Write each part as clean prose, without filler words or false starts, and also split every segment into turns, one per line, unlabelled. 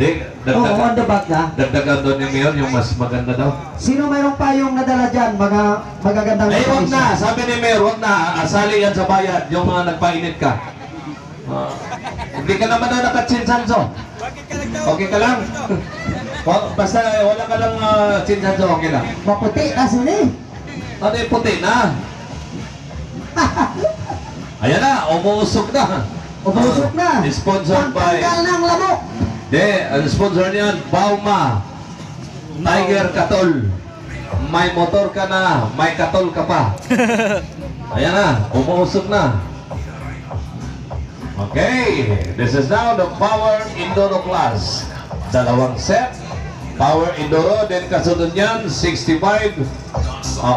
Oo, on the back na.
Dagdagan doon ni Mayor yung mas maganda daw.
Sino mayroong payong nadala dyan? Magagandang
Ay, huwag na. Sabi ni Mayor, huwag na. Asali yan sa bayad. Yung mga nagpainit ka. Hindi ka naman na nakatsinsanso. Okay ka lang? Basta wala ka lang chinsanso, okay lang.
Maputi na sini.
Ano yung puti na? Ayan na, umuusok na.
Umusok na.
Sponsored by...
Pagtanggal ng lamok.
Ang sponsor niyan, Bauma. Tiger Katol. May motor ka na, may katol ka pa. Ayan na, umuusok na. Okay, this is now the Power Enduro class. Dalawang set. Power Enduro, then kasunod niyan, 65.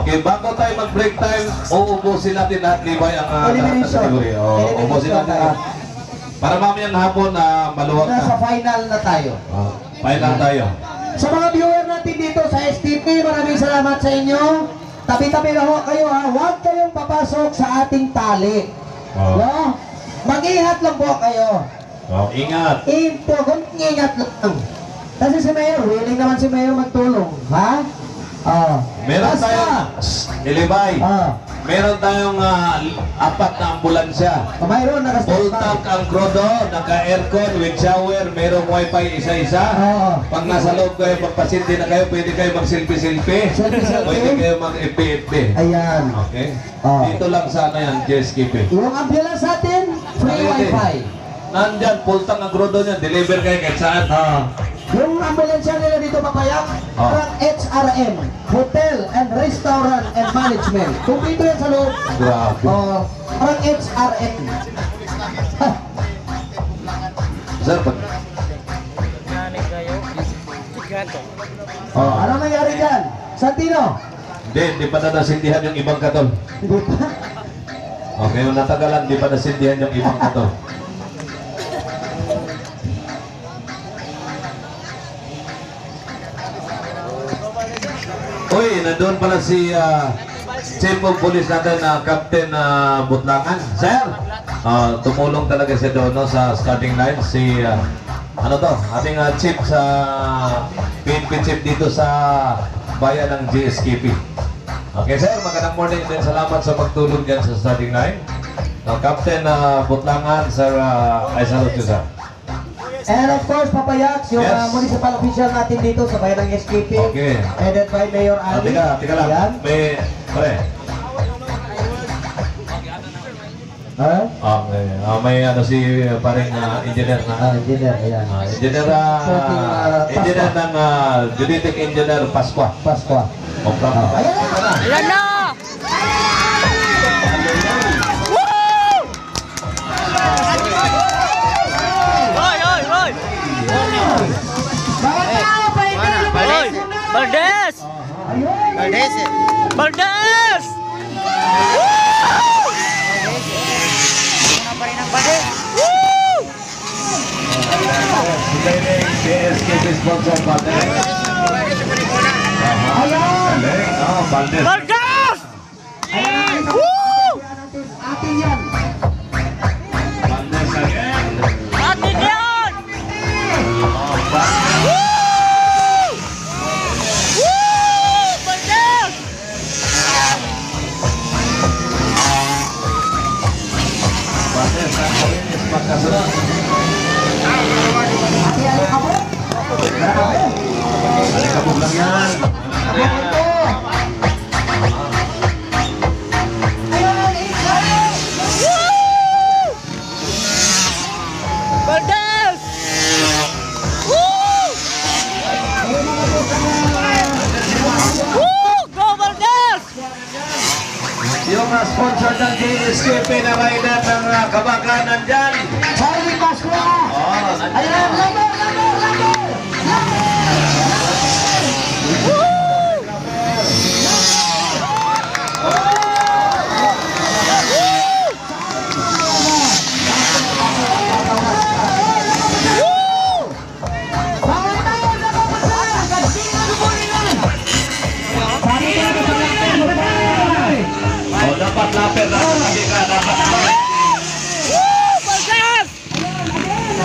Okay, bago tayo mag-break time, uubusin natin lahat, Libay, ang kategory. Uubusin natin lahat. Para mamayang hapon na maluwag na.
Nasa final na tayo.
Final tayo.
Sa mga viewer natin dito sa STP, maraming salamat sa inyo. Tabi-tabi na ho kayo ha. Huwag kayong papasok sa ating tali. No? Mag-ingat lang po kayo.
Ingat.
Ingat lang. Kasi si Mayor, willing naman si Mayor magtulong. Ha?
Meron tayong Ilibay. Meron tayong 4 na ambulansya.
Mayroon,
Full tank ang Crodo, naka-aircon with shower, merong wifi isa-isa. Pag nasa loob kayo, pagpasinti na kayo, pwede kayo mag-selfie-selfie. Pwede kayo mag-FB-FB.
Ayan.
Okay? Dito lang sana yan, JSKP.
Yung ambulance natin, free wifi.
Nandyan, full tank ang Crodo niya, deliver kayo kahit saan.
Yung ambulansya nila dito papayak, parang HRM, Hotel and Restaurant and Management. Kung dito yan sa loob, parang HRM.
Sir,
ano nangyari dyan? Santino?
Hindi pa na nasindihan yung ibang katol.
Hindi pa.
Okay, natagalan, di pa nasindihan yung ibang katol. Uy, nandun pala si Chief of Police natin na Captain Butlangan. Sir, tumulong talaga siya doon no, sa starting line. Si, ano to, ating chief sa PNP chief dito sa bayan ng GSKP. Okay sir, magandang morning din. Salamat sa pagtulong dyan sa starting line. Captain Butlangan, sir, I salute you sir.
And of course, Papayaks, yung municipal official natin dito sa bayan ng SKP.
Okay.
Headed by Mayor Ali.
Tika lang.
Ayan.
May, pare. May ano si paring engineer na.
Engineer, ayan.
Engineer ng Juditic Engineer Pasqua.
Ayan na!
Ayan na! Baldes! Baldes!
JSKP sponsor Baldes. Baldes.
Baldes!
Atin yan!
Baldes again.
Atin yan!
Magkasunod. Alikabog lang yan.
Baldes! Go Baldes!
Yung sponsor ng JSKP na rider ng Kabakanan dyan.
Charlie Pasqua! Ayan, laban!
Dapat lapit na hindi ka dapat.
Baldes!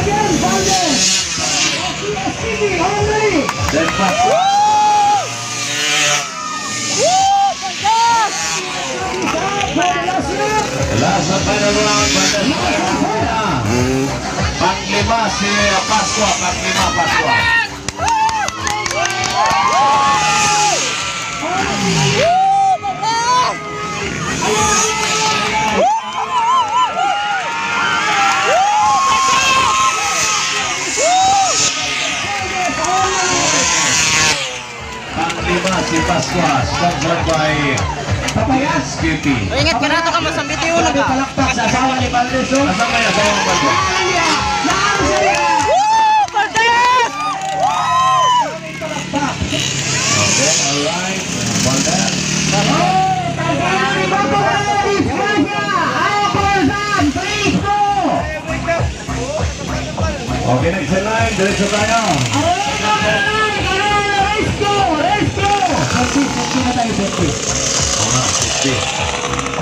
Again! Stevie, all ready.
Then Pascua.
Vargas!
Last na final round. Panglima si Pascua. Panglima Pascua. Panglima si Pascua. Sponsored by
Papayas.
SQP.
Ingat ka na ito ka masambit yun na ka.
Palakpak sa asawa ni Valdez. Oh.
Nasaan kaya? Saan ang baldo?
Vargas!
Okay, alright. Baldan. Okay, next in line. Diretso tayo.
Safety na tayo, safety.
Oo nga, 60.